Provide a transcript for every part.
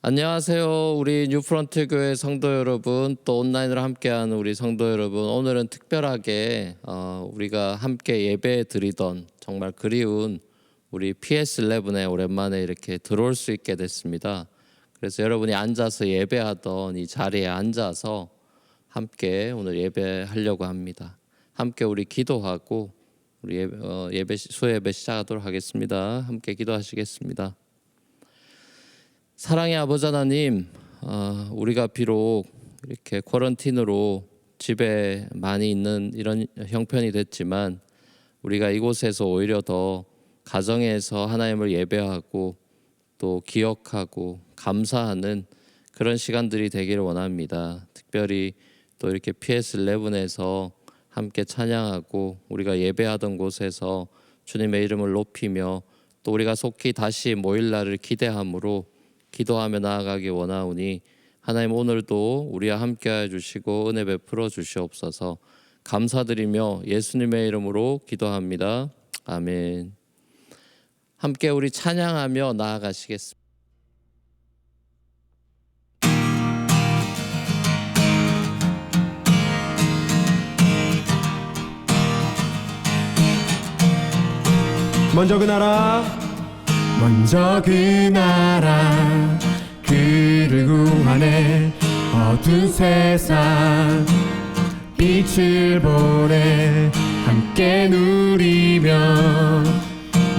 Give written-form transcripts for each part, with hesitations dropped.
안녕하세요. 우리 뉴프런트 교회 성도 여러분, 또 온라인으로 함께하는 우리 성도 여러분. 오늘은 특별하게 우리가 함께 예배 드리던 정말 그리운 우리 PS11에 오랜만에 이렇게 들어올 수 있게 됐습니다. 그래서 여러분이 앉아서 예배하던 이 자리에 앉아서 함께 오늘 예배하려고 합니다. 함께 우리 기도하고 우리 수예배 시작하도록 하겠습니다. 함께 기도하시겠습니다. 사랑의 아버지 하나님, 우리가 비록 이렇게 쿼런틴으로 집에 많이 있는 이런 형편이 됐지만 우리가 이곳에서 오히려 더 가정에서 하나님을 예배하고 또 기억하고 감사하는 그런 시간들이 되기를 원합니다. 특별히 또 이렇게 PS11에서 함께 찬양하고 우리가 예배하던 곳에서 주님의 이름을 높이며 또 우리가 속히 다시 모일 날을 기대함으로 기도하며 나아가기 원하오니 하나님 오늘도 우리와 함께해 주시고 은혜 베풀어 주시옵소서. 감사드리며 예수님의 이름으로 기도합니다. 아멘. 함께 우리 찬양하며 나아가시겠습니다. 먼저 그 나라 그를 구하네. 어두운 세상 빛을 보내. 함께 누리며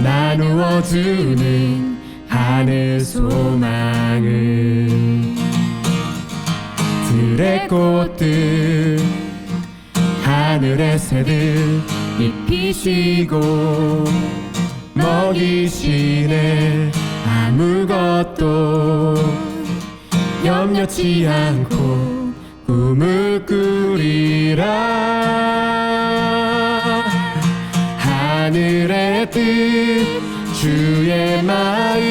나누어 주는 하늘 소망을. 들의 꽃들 하늘의 새들 입히시고 먹이시네. 아무것도 염려치 않고 꿈을 꾸리라. 하늘의 뜻 주의 마음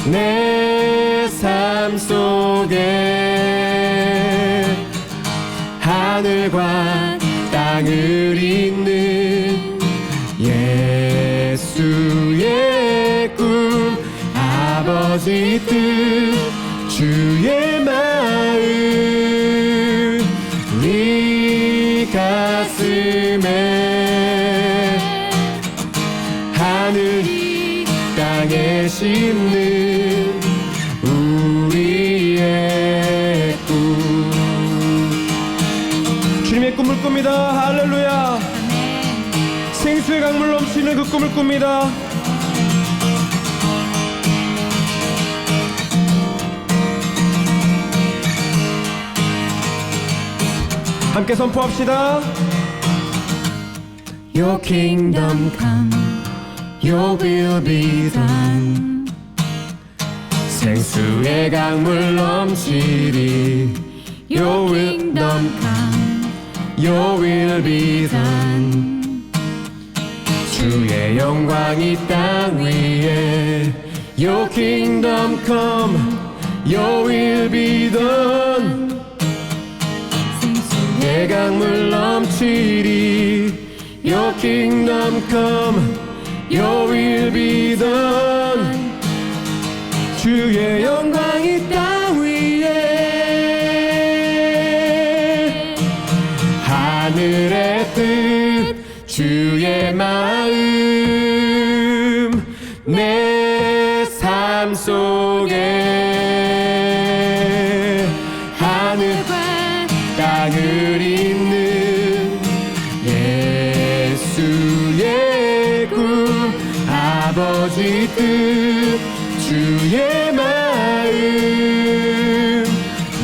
내 삶 속에 하늘과 땅을 잇는 예수의 꿈. 아버지 뜻 주의 마음 우리 가슴에 하늘이 땅에 심는 우리의 꿈. 주님의 꿈을 꿉니다. 할렐루야. 생수의 강물 넘치는 그 꿈을 꿉니다. 함께 선포합시다. Your kingdom come, Your will be done. 생수의 강물 넘치리. Your kingdom come, Your will be done. 주의 영광이 땅 위에. Your kingdom come, Your will be done. 내 강물 넘치리. Your kingdom come, Your will be done. 주의 영광이 땅 위에. 하늘의 뜻 주의 마음 내 삶 속에 하늘과 땅을 잇는 예수의 꿈. 아버지 뜻 주의 마음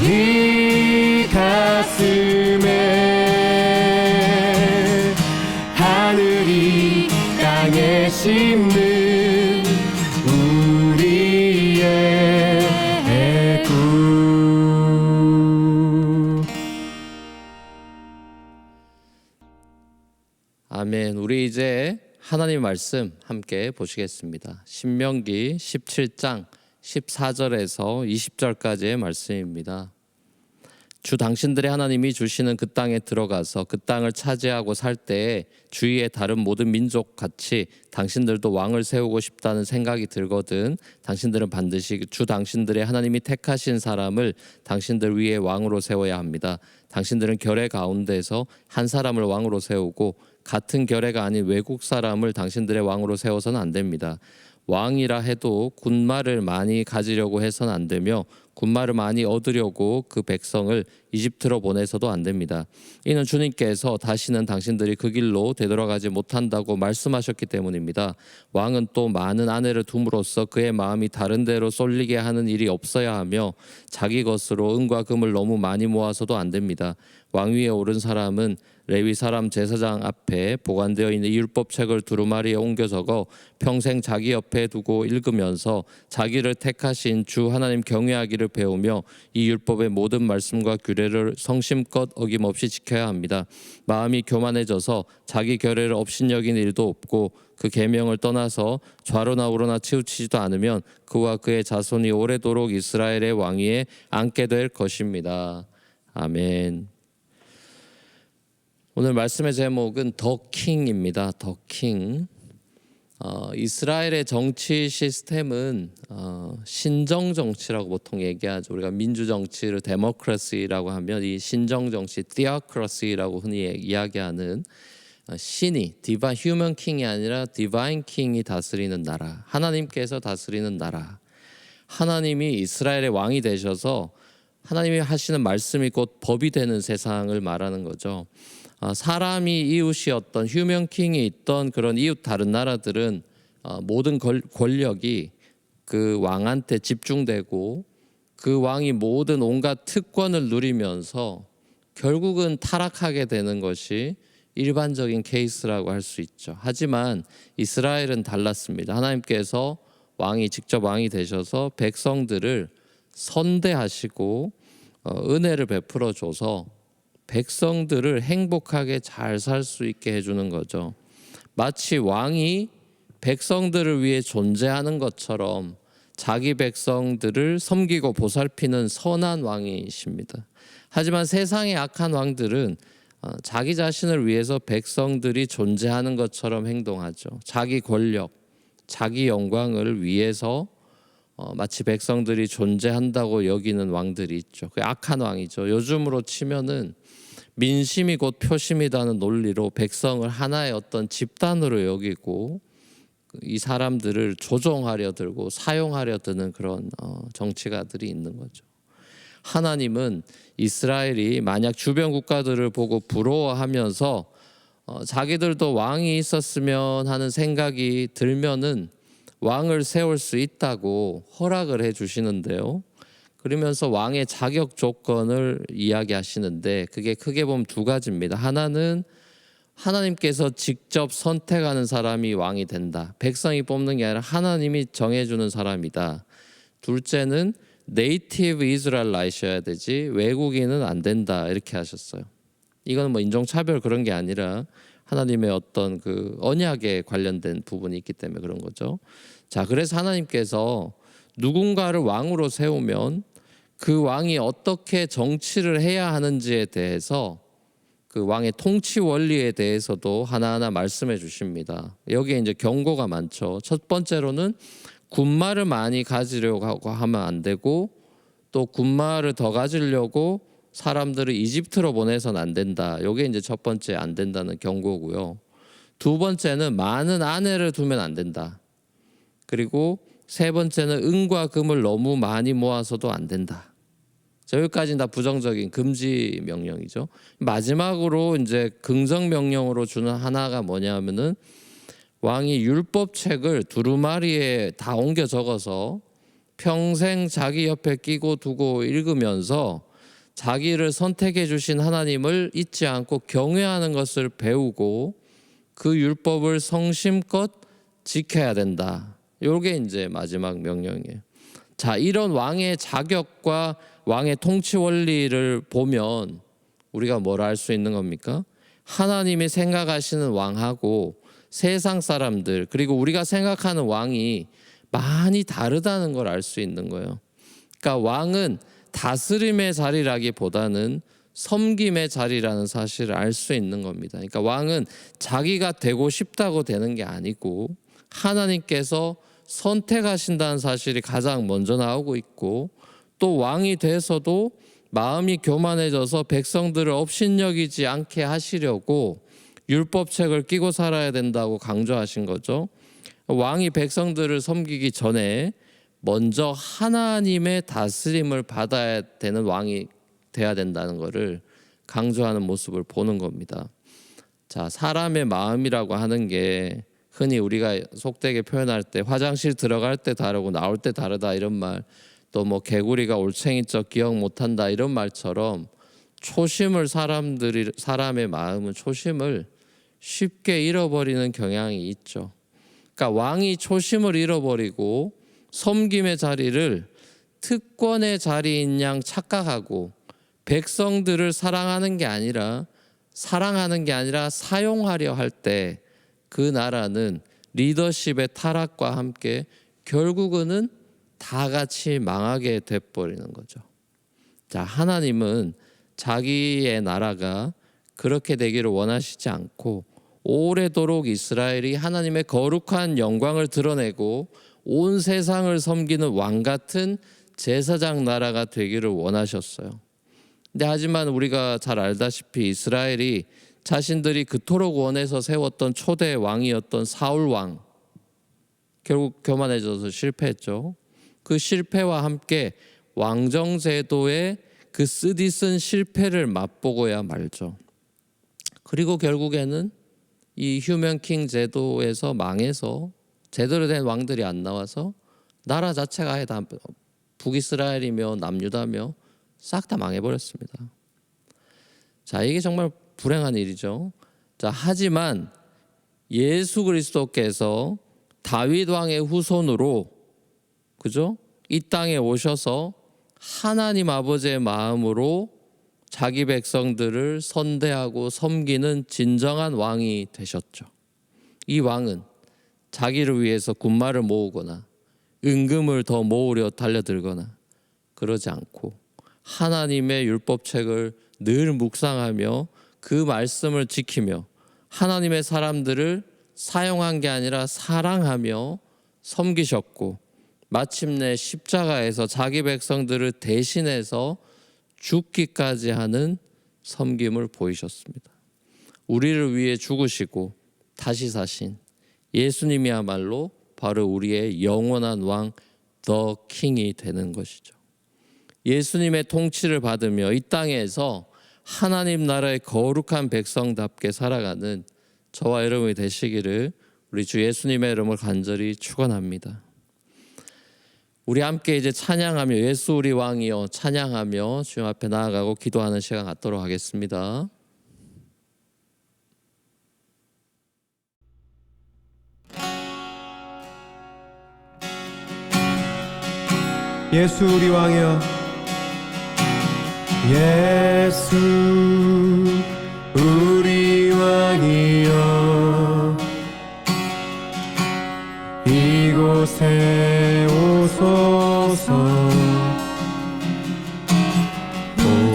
네 가슴에 하늘이 땅에 심는 우리의 꿈. 아멘. 우리 이제 하나님 말씀 함께 보시겠습니다. 신명기 17장 14절에서 20절까지의 말씀입니다. 주 당신들의 하나님이 주시는 그 땅에 들어가서 그 땅을 차지하고 살 때에 주위의 다른 모든 민족 같이 당신들도 왕을 세우고 싶다는 생각이 들거든 당신들은 반드시 주 당신들의 하나님이 택하신 사람을 당신들 위에 왕으로 세워야 합니다. 당신들은 결의 가운데서 한 사람을 왕으로 세우고 같은 결의가 아닌 외국 사람을 당신들의 왕으로 세워서는 안 됩니다. 왕이라 해도 군말을 많이 가지려고 해서는 안 되며 군말을 많이 얻으려고 그 백성을 이집트로 보내서도 안 됩니다. 이는 주님께서 다시는 당신들이 그 길로 되돌아가지 못한다고 말씀하셨기 때문입니다. 왕은 또 많은 아내를 둠으로써 그의 마음이 다른 데로 쏠리게 하는 일이 없어야 하며 자기 것으로 은과 금을 너무 많이 모아서도 안 됩니다. 왕위에 오른 사람은 레위 사람 제사장 앞에 보관되어 있는 이 율법책을 두루마리에 옮겨 적어 평생 자기 옆에 두고 읽으면서 자기를 택하신 주 하나님 경외하기를 배우며 이 율법의 모든 말씀과 규례를 성심껏 어김없이 지켜야 합니다. 마음이 교만해져서 자기 결의를 업신여기는 일도 없고 그 계명을 떠나서 좌로나 우로나 치우치지도 않으면 그와 그의 자손이 오래도록 이스라엘의 왕위에 앉게 될 것입니다. 아멘. 오늘 말씀의 제목은 더 킹입니다. 더 킹. 이스라엘의 정치 시스템은 신정 정치라고 보통 얘기하죠. 우리가 민주 정치를 데모크라시라고 하면 이 신정 정치, theocracy라고 흔히 이야기하는 신이 디바인 휴먼 킹이 아니라 디바인 킹이 다스리는 나라, 하나님께서 다스리는 나라. 하나님이 이스라엘의 왕이 되셔서 하나님이 하시는 말씀이 곧 법이 되는 세상을 말하는 거죠. 사람이 이웃이었던 휴먼 킹이 있던 그런 이웃 다른 나라들은 모든 권력이 그 왕한테 집중되고 그 왕이 모든 온갖 특권을 누리면서 결국은 타락하게 되는 것이 일반적인 케이스라고 할 수 있죠. 하지만 이스라엘은 달랐습니다. 하나님께서 왕이 직접 왕이 되셔서 백성들을 선대하시고 은혜를 베풀어 줘서 백성들을 행복하게 잘 살 수 있게 해주는 거죠. 마치 왕이 백성들을 위해 존재하는 것처럼 자기 백성들을 섬기고 보살피는 선한 왕이십니다. 하지만 세상의 악한 왕들은 자기 자신을 위해서 백성들이 존재하는 것처럼 행동하죠. 자기 권력, 자기 영광을 위해서 마치 백성들이 존재한다고 여기는 왕들이 있죠. 그 악한 왕이죠. 요즘으로 치면은 민심이 곧 표심이라는 논리로 백성을 하나의 어떤 집단으로 여기고 이 사람들을 조종하려 들고 사용하려 드는 그런 정치가들이 있는 거죠. 하나님은 이스라엘이 만약 주변 국가들을 보고 부러워하면서 자기들도 왕이 있었으면 하는 생각이 들면은 왕을 세울 수 있다고 허락을 해 주시는데요. 그러면서 왕의 자격 조건을 이야기하시는데 그게 크게 보면 두 가지입니다. 하나는 하나님께서 직접 선택하는 사람이 왕이 된다. 백성이 뽑는 게 아니라 하나님이 정해주는 사람이다. 둘째는 네이티브 이스라엘라이셔야 되지 외국인은 안 된다 이렇게 하셨어요. 이건 뭐 인종차별 그런 게 아니라 하나님의 어떤 그 언약에 관련된 부분이 있기 때문에 그런 거죠. 자, 그래서 하나님께서 누군가를 왕으로 세우면 그 왕이 어떻게 정치를 해야 하는지에 대해서 그 왕의 통치 원리에 대해서도 하나하나 말씀해 주십니다. 여기에 이제 경고가 많죠. 첫 번째로는 군말을 많이 가지려고 하면 안 되고 또 군말을 더 가지려고 사람들을 이집트로 보내서는 안 된다. 이게 이제 첫 번째 안 된다는 경고고요. 두 번째는 많은 아내를 두면 안 된다. 그리고 세 번째는 은과 금을 너무 많이 모아서도 안 된다. 여기까지는 다 부정적인 금지 명령이죠. 마지막으로 이제 긍정 명령으로 주는 하나가 뭐냐면은 왕이 율법책을 두루마리에 다 옮겨 적어서 평생 자기 옆에 끼고 두고 읽으면서 자기를 선택해 주신 하나님을 잊지 않고 경외하는 것을 배우고 그 율법을 성심껏 지켜야 된다. 이게 이제 마지막 명령이에요. 자, 이런 왕의 자격과 왕의 통치 원리를 보면 우리가 뭘 알 수 있는 겁니까? 하나님이 생각하시는 왕하고 세상 사람들 그리고 우리가 생각하는 왕이 많이 다르다는 걸 알 수 있는 거예요. 그러니까 왕은 다스림의 자리라기보다는 섬김의 자리라는 사실을 알 수 있는 겁니다. 그러니까 왕은 자기가 되고 싶다고 되는 게 아니고 하나님께서 선택하신다는 사실이 가장 먼저 나오고 있고, 또 왕이 돼서도 마음이 교만해져서 백성들을 업신여기지 않게 하시려고 율법책을 끼고 살아야 된다고 강조하신 거죠. 왕이 백성들을 섬기기 전에 먼저 하나님의 다스림을 받아야 되는 왕이 돼야 된다는 것을 강조하는 모습을 보는 겁니다. 자, 사람의 마음이라고 하는 게 흔히 우리가 속되게 표현할 때 화장실 들어갈 때 다르고 나올 때 다르다 이런 말, 또 뭐 개구리가 올챙이적 기억 못한다 이런 말처럼 사람의 마음은 초심을 쉽게 잃어버리는 경향이 있죠. 그러니까 왕이 초심을 잃어버리고 섬김의 자리를 특권의 자리인 양 착각하고 백성들을 사랑하는 게 아니라 사용하려 할 때 그 나라는 리더십의 타락과 함께 결국은 다 같이 망하게 돼버리는 거죠. 자, 하나님은 자기의 나라가 그렇게 되기를 원하시지 않고 오래도록 이스라엘이 하나님의 거룩한 영광을 드러내고 온 세상을 섬기는 왕 같은 제사장 나라가 되기를 원하셨어요. 근데 하지만 우리가 잘 알다시피 이스라엘이 자신들이 그토록 원해서 세웠던 초대 왕이었던 사울 왕, 결국 교만해져서 실패했죠. 그 실패와 함께 왕정 제도의 그 쓰디쓴 실패를 맛보고야 말죠. 그리고 결국에는 이 휴먼 킹 제도에서 망해서 제대로 된 왕들이 안 나와서 나라 자체가 아예 다 북이스라엘이며 남유다며 싹 다 망해버렸습니다. 자, 이게 정말 불행한 일이죠. 자, 하지만 예수 그리스도께서 다윗 왕의 후손으로, 그죠? 이 땅에 오셔서 하나님 아버지의 마음으로 자기 백성들을 선대하고 섬기는 진정한 왕이 되셨죠. 이 왕은 자기를 위해서 군마를 모으거나 은금을 더 모으려 달려들거나 그러지 않고 하나님의 율법책을 늘 묵상하며 그 말씀을 지키며 하나님의 사람들을 사용한 게 아니라 사랑하며 섬기셨고, 마침내 십자가에서 자기 백성들을 대신해서 죽기까지 하는 섬김을 보이셨습니다. 우리를 위해 죽으시고 다시 사신 예수님이야말로 바로 우리의 영원한 왕 더 킹이 되는 것이죠. 예수님의 통치를 받으며 이 땅에서 하나님 나라의 거룩한 백성답게 살아가는 저와 여러분이 되시기를 우리 주 예수님의 이름을 간절히 축원합니다. 우리 함께 이제 찬양하며 예수 우리 왕이여 찬양하며 주님 앞에 나아가고 기도하는 시간 갖도록 하겠습니다. 예수 우리 왕이여, 예수 우리 왕이여, 이곳에 오소서.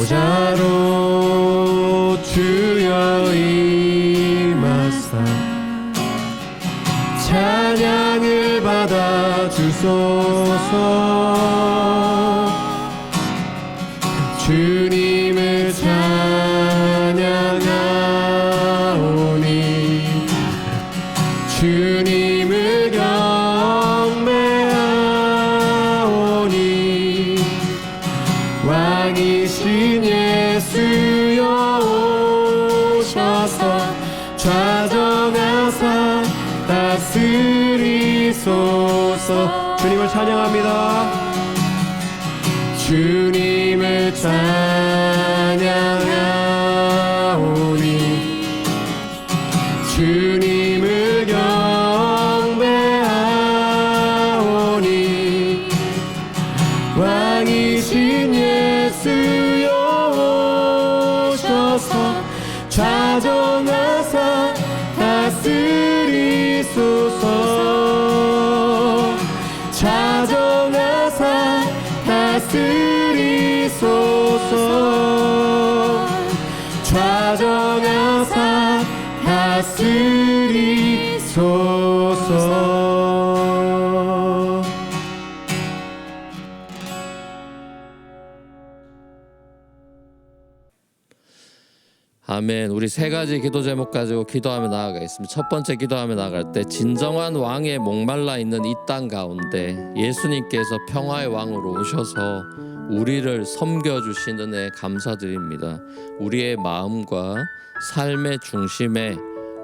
보좌로 주여 임하사 찬양을 받아 주소서. 주님을 찬양하오니 주님을 경배하오니 왕이신 예수여 오셔서 좌정하사 다스리소서. 주님을 찬양합니다. 주님을 찬양하오니 주님을 경배하오니 왕이신 예수여 오셔서 좌정하사 다스리소서. 좌정하사 다스리소서. 주시소서. 좌정하사 다스리소서. 아멘. 우리 세 가지 기도 제목 가지고 기도하며 나아가겠습니다. 첫 번째 기도하며 나아갈 때, 진정한 왕에 목말라 있는 이 땅 가운데 예수님께서 평화의 왕으로 오셔서 우리를 섬겨주신 은혜에 감사드립니다. 우리의 마음과 삶의 중심에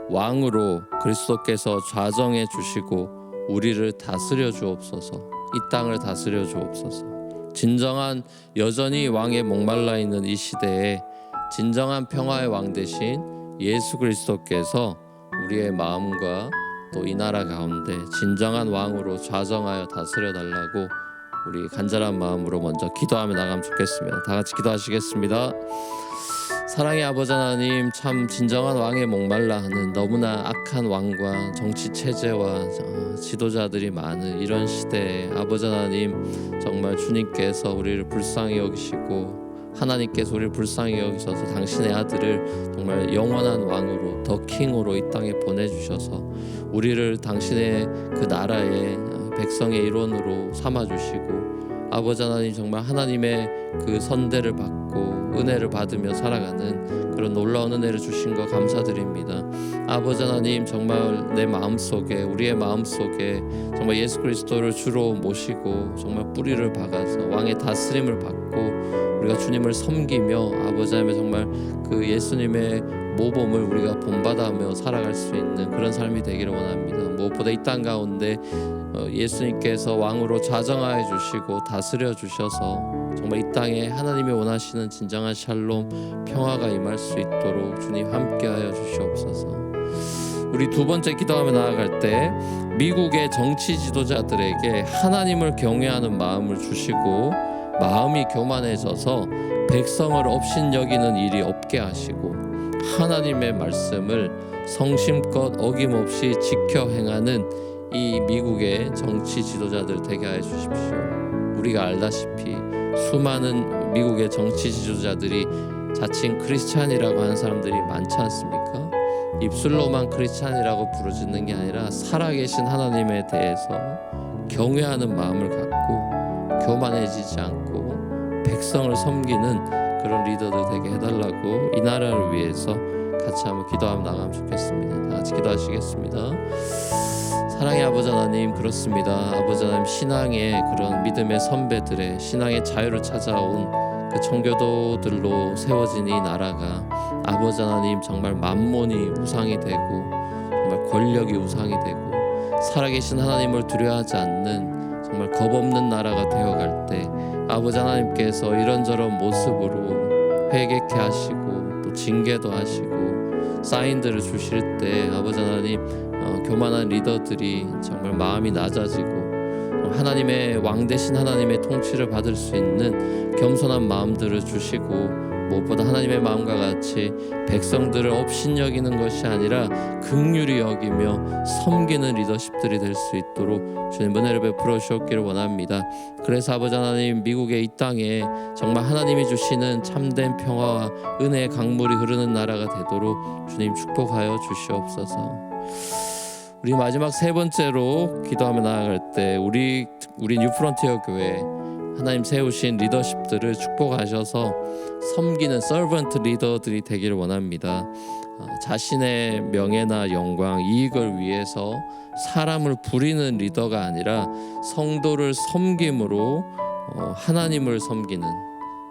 왕으로 그리스도께서 좌정해 주시고 우리를 다스려 주옵소서. 이 땅을 다스려 주옵소서. 진정한 여전히 왕에 목말라 있는 이 시대에 진정한 평화의 왕 대신 예수 그리스도께서 우리의 마음과 또 이 나라 가운데 진정한 왕으로 좌정하여 다스려 달라고 우리 간절한 마음으로 먼저 기도하며 나가면 좋겠습니다. 다 같이 기도하시겠습니다. 사랑의 아버지 하나님, 참 진정한 왕에 목말라 하는 너무나 악한 왕과 정치 체제와 지도자들이 많은 이런 시대에 아버지 하나님, 정말 주님께서 우리를 불쌍히 여기시고 하나님께서 우리를 불쌍히 여기셔서 당신의 아들을 정말 영원한 왕으로, 더 킹으로 이 땅에 보내주셔서 우리를 당신의 그 나라의 백성의 일원으로 삼아주시고 아버지 하나님, 정말 하나님의 그 선대를 받고 은혜를 받으며 살아가는 그런 놀라운 은혜를 주신 거 감사드립니다. 아버지 하나님, 정말 내 마음속에, 우리의 마음속에 정말 예수 그리스도를 주로 모시고 정말 뿌리를 박아서 왕의 다스림을 받고 우리가 주님을 섬기며 아버지 하나님 정말 그 예수님의 모범을 우리가 본받아며 살아갈 수 있는 그런 삶이 되기를 원합니다. 무엇보다 이 땅 가운데 예수님께서 왕으로 좌정하여 주시고 다스려 주셔서 정말 이 땅에 하나님이 원하시는 진정한 샬롬, 평화가 임할 수 있도록 주님 함께하여 주시옵소서. 우리 두 번째 기도하며 나아갈 때, 미국의 정치 지도자들에게 하나님을 경외하는 마음을 주시고 마음이 교만해져서 백성을 업신여기는 일이 없게 하시고 하나님의 말씀을 성심껏 어김없이 지켜 행하는 이 미국의 정치 지도자들 되게 하여 주십시오. 우리가 알다시피 수많은 미국의 정치 지도자들이 자칭 크리스찬이라고 하는 사람들이 많지 않습니까? 입술로만 크리스찬이라고 부르짖는 게 아니라 살아계신 하나님에 대해서 경외하는 마음을 갖고 교만해지지 않고 백성을 섬기는 그런 리더들 되게 해달라고 이 나라를 위해서 같이 한번 기도하며 나가면 좋겠습니다. 다 같이 기도하시겠습니다. 사랑의 아버지 하나님, 그렇습니다. 아버지 하나님, 신앙의 그런 믿음의 선배들의 신앙의 자유를 찾아온 그 청교도들로 세워진 이 나라가 아버지 하나님 정말 만몬이 우상이 되고 정말 권력이 우상이 되고 살아계신 하나님을 두려워하지 않는 정말 겁없는 나라가 되어갈 때 아버지 하나님께서 이런저런 모습으로 회개케 하시고 또 징계도 하시고 사인들을 주실 때 아버지 하나님, 교만한 리더들이 정말 마음이 낮아지고 하나님의 왕 대신 하나님의 통치를 받을 수 있는 겸손한 마음들을 주시고 무엇보다 하나님의 마음과 같이 백성들을 업신여기는 것이 아니라 긍휼히 여기며 섬기는 리더십들이 될 수 있도록 주님 은혜를 베풀어 주셨기를 원합니다. 그래서 아버지 하나님, 미국의 이 땅에 정말 하나님이 주시는 참된 평화와 은혜의 강물이 흐르는 나라가 되도록 주님 축복하여 주시옵소서. 우리 마지막 세 번째로 기도하며 나아갈 때 우리 뉴프론티어 교회 하나님 세우신 리더십들을 축복하셔서 섬기는 서번트 리더들이 되기를 원합니다. 자신의 명예나 영광, 이익을 위해서 사람을 부리는 리더가 아니라 성도를 섬김으로 하나님을 섬기는,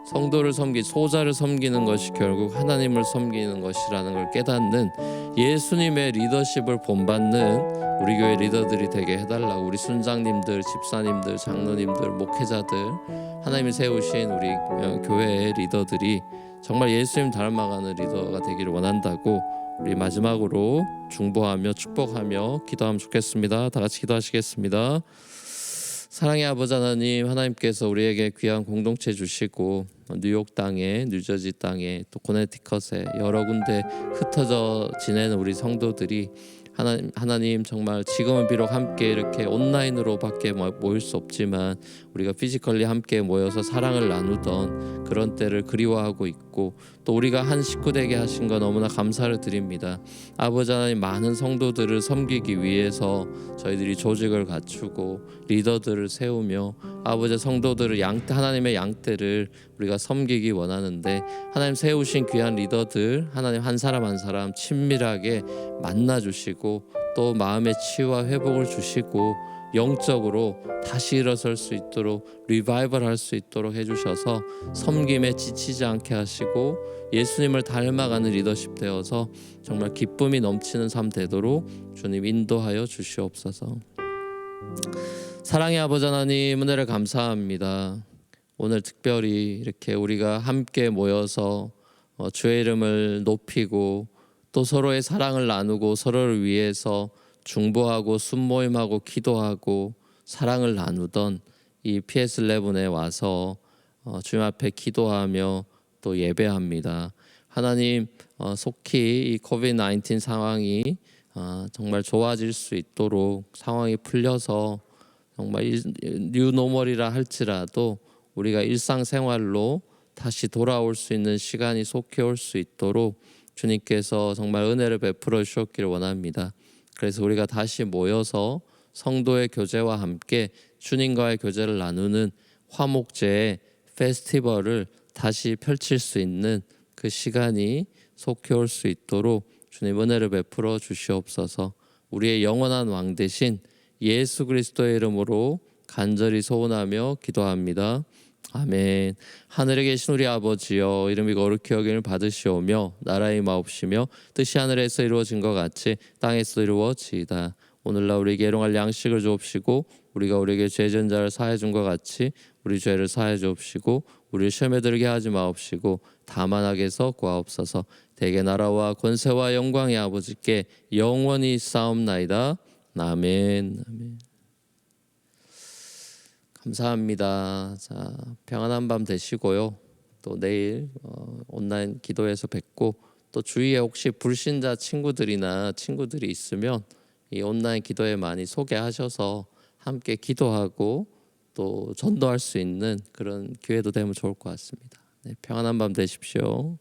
성도를 소자를 섬기는 것이 결국 하나님을 섬기는 것이라는 걸 깨닫는 예수님의 리더십을 본받는 우리 교회 리더들이 되게 해달라고, 우리 순장님들, 집사님들, 장로님들, 목회자들, 하나님이 세우신 우리 교회의 리더들이 정말 예수님 닮아가는 리더가 되기를 원한다고 우리 마지막으로 중보하며 축복하며 기도하면 좋겠습니다. 다 같이 기도하시겠습니다. 사랑의 아버지 하나님, 하나님께서 우리에게 귀한 공동체 주시고 뉴욕 땅에, 뉴저지 땅에, 또 코네티컷에 여러 군데 흩어져 지내는 우리 성도들이 하나님 정말 지금은 비록 함께 이렇게 온라인으로밖에 모일 수 없지만 우리가 피지컬리 함께 모여서 사랑을 나누던 그런 때를 그리워하고 있고, 또 우리가 한 식구 되게 하신 거 너무나 감사를 드립니다. 아버지 하나님, 많은 성도들을 섬기기 위해서 저희들이 조직을 갖추고 리더들을 세우며 아버지 성도들을 하나님의 양떼를 우리가 섬기기 원하는데, 하나님 세우신 귀한 리더들 하나님 한 사람 한 사람 친밀하게 만나 주시고 또 마음의 치유와 회복을 주시고 영적으로 다시 일어설 수 있도록 리바이벌 할 수 있도록 해주셔서 섬김에 지치지 않게 하시고 예수님을 닮아가는 리더십 되어서 정말 기쁨이 넘치는 삶 되도록 주님 인도하여 주시옵소서. 사랑의 아버지 하나님, 은혜를 감사합니다. 오늘 특별히 이렇게 우리가 함께 모여서 주의 이름을 높이고 또 서로의 사랑을 나누고 서로를 위해서 중보하고 순모임하고 기도하고 사랑을 나누던 이 PS11에 와서 주님 앞에 기도하며 또 예배합니다. 하나님, 속히 이 코비드-19 상황이 정말 좋아질 수 있도록 상황이 풀려서 정말 뉴노멀이라 할지라도 우리가 일상생활로 다시 돌아올 수 있는 시간이 속히 올 수 있도록 주님께서 정말 은혜를 베풀어 주셨기를 원합니다. 그래서 우리가 다시 모여서 성도의 교제와 함께 주님과의 교제를 나누는 화목제의 페스티벌을 다시 펼칠 수 있는 그 시간이 속히 올 수 있도록 주님 은혜를 베풀어 주시옵소서. 우리의 영원한 왕 되신 예수 그리스도의 이름으로 간절히 소원하며 기도합니다. 아멘. 하늘에 계신 우리 아버지여, 이름이 거룩히 여김을 받으시오며 나라의 마옵시며 뜻이 하늘에서 이루어진 것 같이 땅에서 이루어지이다. 오늘날 우리에게 일용할 양식을 주옵시고 우리가 우리에게 죄진 자를 사해 준 것 같이 우리 죄를 사해 주옵시고 우리를 시험에 들게 하지 마옵시고 다만 악에서 구하옵소서. 대개 나라와 권세와 영광이 아버지께 영원히 싸움나이다. 아멘. 아멘. 감사합니다. 자, 평안한 밤 되시고요. 또 내일 온라인 기도에서 뵙고, 또 주위에 혹시 불신자 친구들이 있으면 이 온라인 기도에 많이 소개하셔서 함께 기도하고 또 전도할 수 있는 그런 기회도 되면 좋을 것 같습니다. 네, 평안한 밤 되십시오.